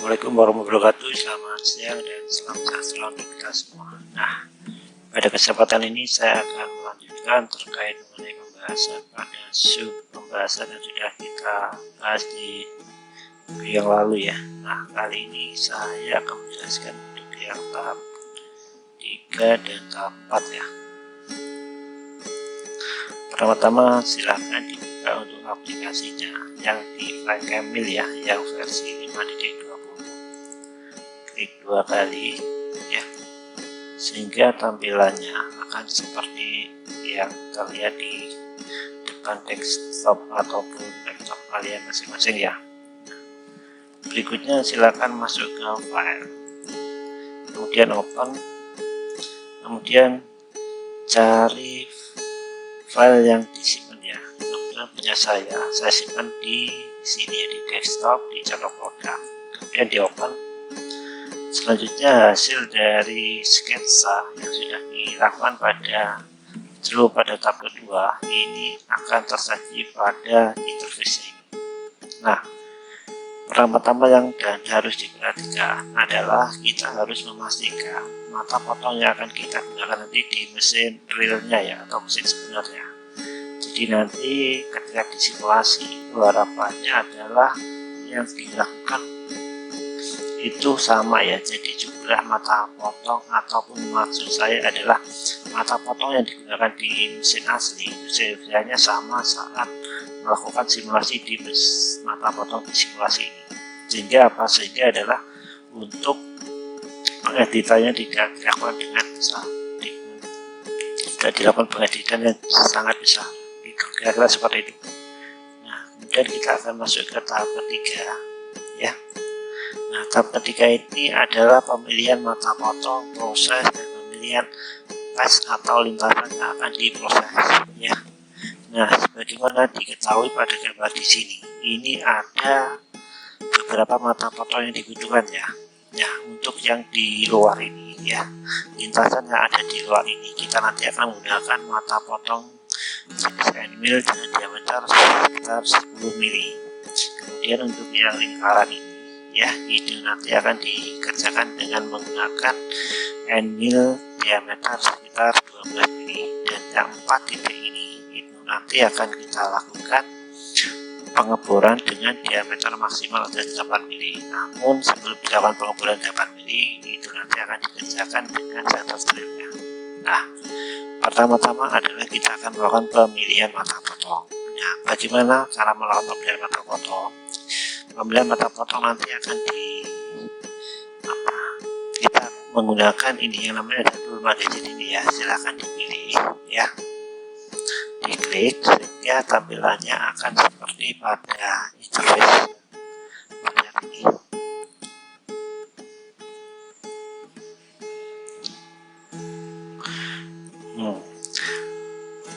Assalamualaikum warahmatullahi wabarakatuh. Selamat siang dan salam sejahtera untuk kita semua. Nah, pada kesempatan ini saya akan melanjutkan terkait mengenai pembahasan pada sub pembahasan yang sudah kita bahas di video yang lalu ya. Nah, kali ini saya akan menjelaskan untuk yang tahap 3 dan tahap 4 ya. Pertama-tama silahkan dibuka untuk aplikasinya yang di FlyCamil ya, yang versi 5.20. Klik 2 kali ya, sehingga tampilannya akan seperti yang terlihat di depan desktop ataupun laptop kalian masing-masing ya. Berikutnya silakan masuk ke file, kemudian open, kemudian cari file yang disimpan ya. Kemudian punya saya simpan di sini ya, di desktop di channel program, kemudian di open. Selanjutnya hasil dari sketsa yang sudah dilakukan pada tahap kedua ini akan tersaji pada interface ini. Nah, pertama-tama yang harus diperhatikan adalah kita harus memastikan mata potong yang akan kita gunakan nanti di mesin realnya ya, atau mesin sebenarnya. Jadi nanti ketika disimulasi harapannya adalah yang dilakukan itu sama ya, jadi jumlah mata potong ataupun maksud saya adalah mata potong yang digunakan di mesin asli itu sebenarnya sama saat melakukan simulasi di mata potong di simulasi ini. Sehingga adalah untuk pengeditannya tidak dilakukan dengan tidak dilakukan pengeditan yang sangat besar, kira-kira seperti itu. Nah, kemudian kita akan masuk ke tahap ketiga ya. Nah, tahap ketiga ini adalah pemilihan mata potong, proses, dan pemilihan pas atau lintasan yang akan diproses ya. Nah, sebagaimana diketahui pada gambar di sini, ini ada beberapa mata potong yang dibutuhkan ya. Ya, untuk yang di luar ini ya, lintasan yang ada di luar ini kita nanti akan menggunakan mata potong jenis N-mill dengan diameter sekitar 10 mili. Kemudian untuk yang lingkaran ini ya, itu nanti akan dikerjakan dengan menggunakan N-mill diameter sekitar 12 mili, dan yang 4 titik ini itu nanti akan kita lakukan pengeboran dengan diameter maksimal ada 8 mili. Namun sebelum dilakukan pengeboran 8 mili itu nanti akan dikerjakan dengan center drillnya. Nah, pertama-tama adalah kita akan melakukan pemilihan mata potong. Nah, bagaimana cara melakukan pemilihan mata potong? Pemilihan mata potong nanti akan kita menggunakan ini yang namanya tool magazine ini ya. Silahkan dipilih ya, diklik sehingga tampilannya akan seperti pada interface pada ini.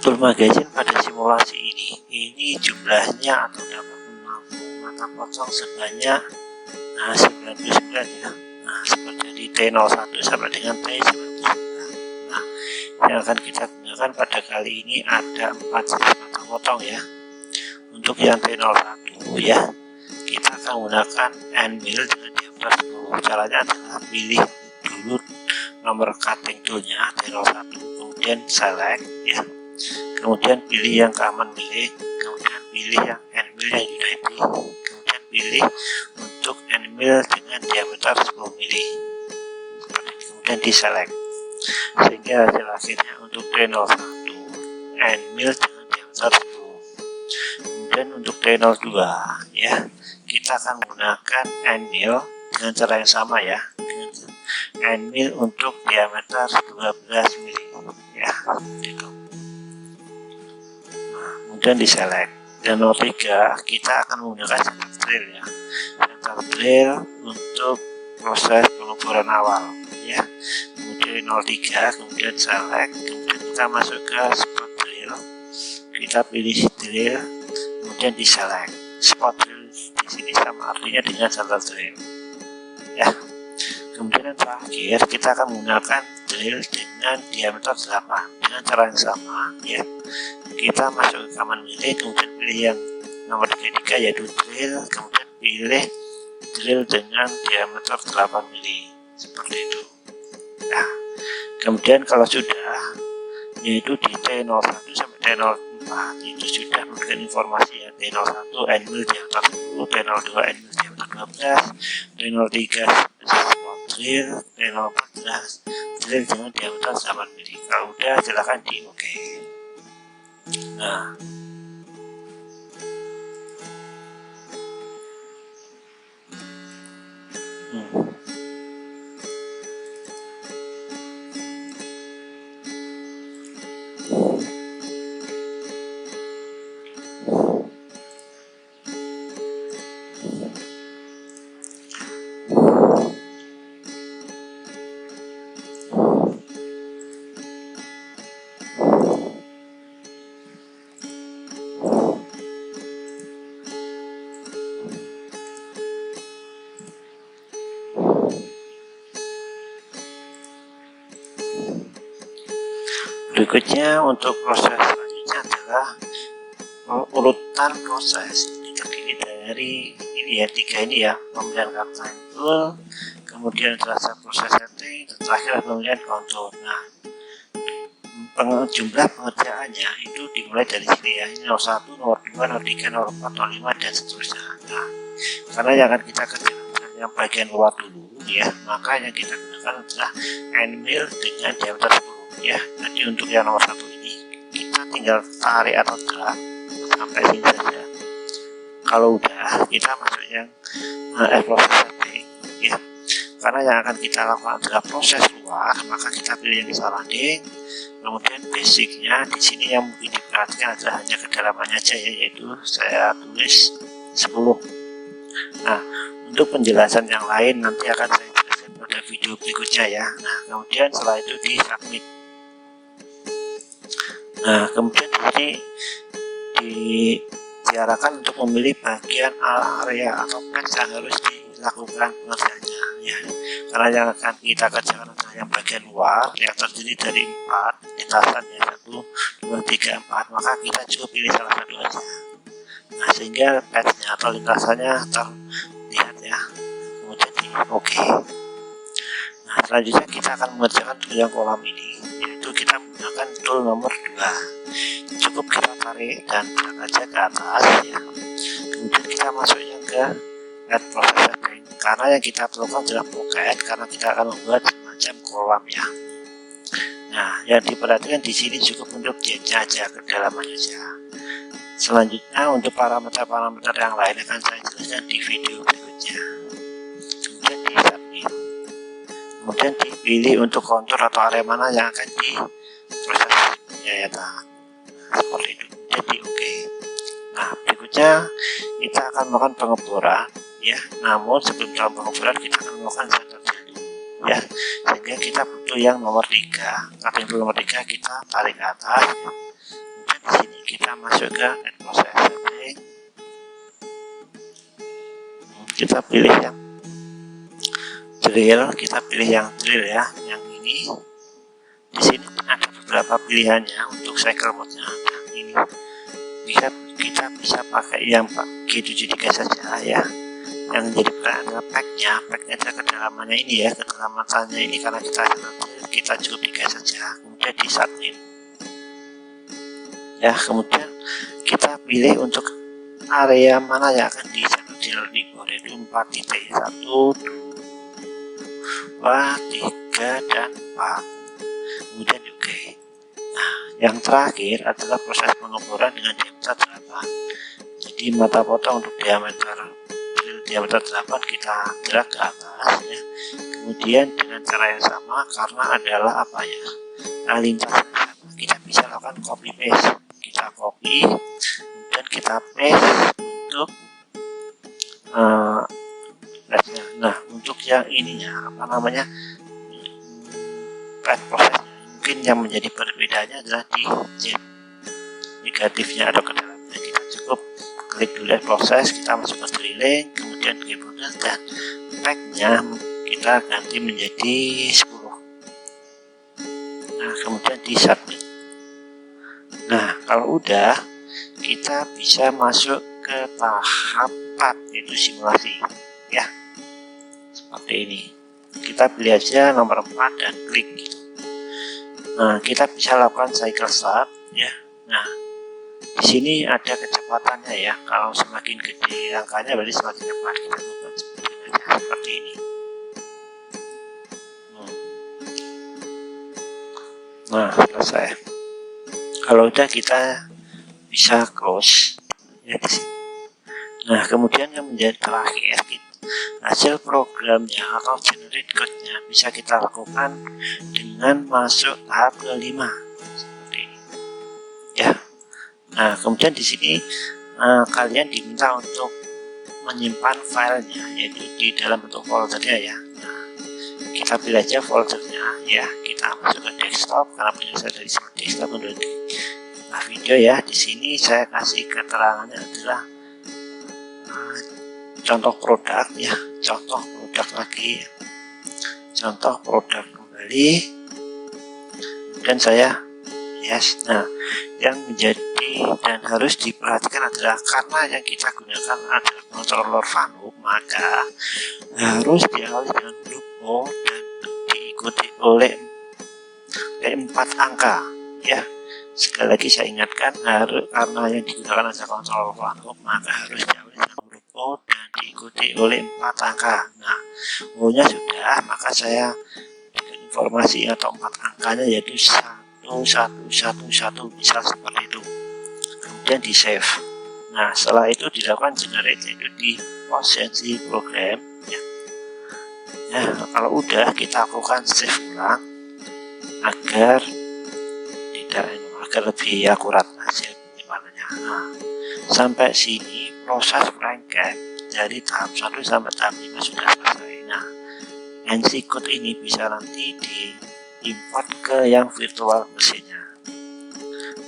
Tool magazine pada simulasi ini jumlahnya atau dapat menampung mata potong sebanyak 99 ya. Nah, seperti di T01 sampai dengan T99. Nah, yang akan kita gunakan pada kali ini ada 4 jenis mata potong ya. Untuk yang T01 ya, kita akan menggunakan N-mill dengan diameter 10. Caranya adalah pilih dulu nomor cutting toolnya T01, kemudian select ya, kemudian pilih yang common mill, kemudian pilih yang N-mill yang unity, kemudian pilih untuk N-mill dengan diameter 10 mili, kemudian di select, sehingga hasil akhirnya untuk T01 N-mill dengan diameter 10. Kemudian untuk T02 ya, kita akan menggunakan N-mill dengan cara yang sama ya, N-mill untuk diameter 12 mili ya, gitu. Nah, kemudian di select. Dan nomor 3 kita akan menggunakan center drill ya, center drill untuk proses pengeboran awal ya. Kemudian 03, kemudian select, kemudian kita masuk ke spot drill, kita pilih drill, kemudian di select. Spot drill di sini sama artinya dengan center drill ya. Kemudian yang terakhir kita akan menggunakan drill dengan diameter 8 dengan cara yang sama ya. Kita masuk ke common mill, kemudian pilih yang nomor 33 yaitu drill, kemudian pilih drill dengan diameter 8 mili seperti itu. Nah, kemudian kalau sudah, yaitu di T01 sampai T04 itu sudah memberikan informasi ya, T01 end mill diameter 10, T02 end mill diameter 12, T03 spot drill, T014 drill dengan diameter 8 mili. Kalau udah silahkan di OK. Nah, berikutnya untuk proses selanjutnya adalah urutan proses. Ini terdiri dari ini ya, 3 ini ya, pemilihan cutline tool, kemudian selesai proses setting, dan terakhir pemilihan contour. Nah, jumlah pengerjaannya itu dimulai dari sini ya, ini nomor 1, nomor 2, nomor 3, nomor 4, nomor 5, dan seterusnya. Nah, karena yang akan kita kerjakan yang bagian luar dulu ya, maka yang kita gunakan adalah end mill dengan diameter 10 ya. Jadi untuk yang nomor 1 ini kita tinggal tarik atau drag sampai sini saja. Kalau udah, kita masuk yang proses setting ya, karena yang akan kita lakukan adalah proses luar, maka kita pilih yang surrounding. Kemudian basicnya di sini yang mungkin diperhatikan adalah hanya kedalamannya aja ya, yaitu saya tulis 10. Nah, untuk penjelasan yang lain nanti akan saya jelaskan pada video berikutnya ya. Nah, kemudian setelah itu di submit. Nah, kemudian diarahkan untuk memilih bagian area atau patch yang harus dilakukan pengerjaannya ya. Karena yang akan kita kerjakan adalah yang bagian luar yang terdiri dari 4 lintasan ya, 1, 2, 3, 4, maka kita cukup pilih salah satu aja. Nah, sehingga patchnya atau lintasannya terlihat ya. Kemudian di OK. Nah, selanjutnya kita akan mengerjakan tool yang kolam ini, yaitu kita menggunakan tool nomor 2. Cukup kita tarik dan drag aja ke atas ya. Kemudian kita masuknya ke add process setting, karena yang kita perlukan adalah pocket, karena kita akan membuat semacam kolam ya. Nah, yang diperhatikan di sini cukup untuk jet aja, kedalamannya aja. Selanjutnya untuk parameter-parameter yang lain akan saya jelaskan di video berikutnya. Kemudian di submit. Kemudian dipilih untuk kontur atau area mana yang akan diproses ya, seperti itu. Jadi OK. Nah, berikutnya kita akan melakukan pengeboran ya. Namun sebelum dalam pengeboran kita akan melakukan center dulu ya, sehingga kita butuh yang nomor 3. Cutting tool nomor 3 kita tarik ke atas ya. Kemudian di sini kita masuk ke add process setting. Kita pilih yang drill, kita pilih yang drill ya, yang ini. Di sini ada beberapa pilihannya untuk cycle mode-nya. Nah, ini kita bisa pakai yang G73 saja ya. Yang jadi pertanyaan adalah packnya adalah kedalamannya ini ya, kedalamannya ini, karena kita cukup 3 saja. Kemudian di submit ya. Kemudian kita pilih untuk area mana yang akan di center drill di bawah, itu 4 titik, 1, 2, 3, dan 4. Kemudian OK. Nah, yang terakhir adalah proses pengeboran dengan diameter 8. Jadi mata potong untuk diameter 8 kita drag ke atas ya. Kemudian dengan cara yang sama, karena adalah apa ya, nah, lintasan sama, kita bisa lakukan copy paste. Kita copy, kemudian kita paste untuk nah, untuk yang ininya apa namanya, prosesnya mungkin yang menjadi perbedaannya adalah di jet negatifnya atau kedalamannya. Kita cukup klik dulu proses, kita masuk ke drilling, kemudian keyboard, dan packnya kita ganti menjadi 10. Nah, kemudian di submit. Nah, kalau udah, kita bisa masuk ke tahap 4, yaitu simulasi ya, seperti ini. Kita pilih aja nomor 4 dan klik gitu. Nah, kita bisa lakukan cycle start ya. Nah, di sini ada kecepatannya ya. Kalau semakin gede angkanya berarti semakin cepat. Kita lakukan seperti ini. Nah, selesai. Kalau udah kita bisa close ya di sini. Nah, kemudian yang menjadi terakhir, hasil programnya atau generate code-nya bisa kita lakukan dengan masuk tahap kelima seperti ini ya. Nah, kemudian di sini kalian diminta untuk menyimpan filenya, yaitu di dalam bentuk foldernya ya. Nah, kita pilih aja foldernya ya, kita masuk ke desktop karena berasal dari smart desktop untuk video ya. Di sini saya kasih keterangannya adalah contoh produk ya, contoh produk lagi, contoh produk kembali, dan saya yes. Nah, yang menjadi dan harus diperhatikan adalah karena yang kita gunakan adalah controller VANUC, maka harus diawali dengan huruf O dan diikuti oleh 4 angka ya. Sekali lagi saya ingatkan, karena yang digunakan adalah controller VANUC, maka harus diawali dengan huruf O dan diikuti oleh 4 angka. Nah, O-nya sudah, maka saya berikan informasi atau 4 angkanya yaitu 1111, misal seperti itu. Kemudian di save. Nah, setelah itu dilakukan generate, yaitu di posisi program ya. Nah, kalau udah kita lakukan save ulang agar lebih akurat hasil penyimpanannya. Nah, sampai sini proses Franken dari tahap 1 sampai tahap 5 sudah selesai. Nah, NC code ini bisa nanti diimport ke yang virtual mesinnya.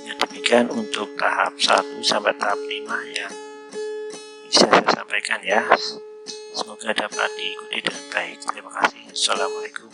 Ya, demikian untuk tahap 1 sampai tahap 5 yang bisa saya sampaikan ya. Semoga dapat diikuti dengan baik. Terima kasih. Assalamualaikum.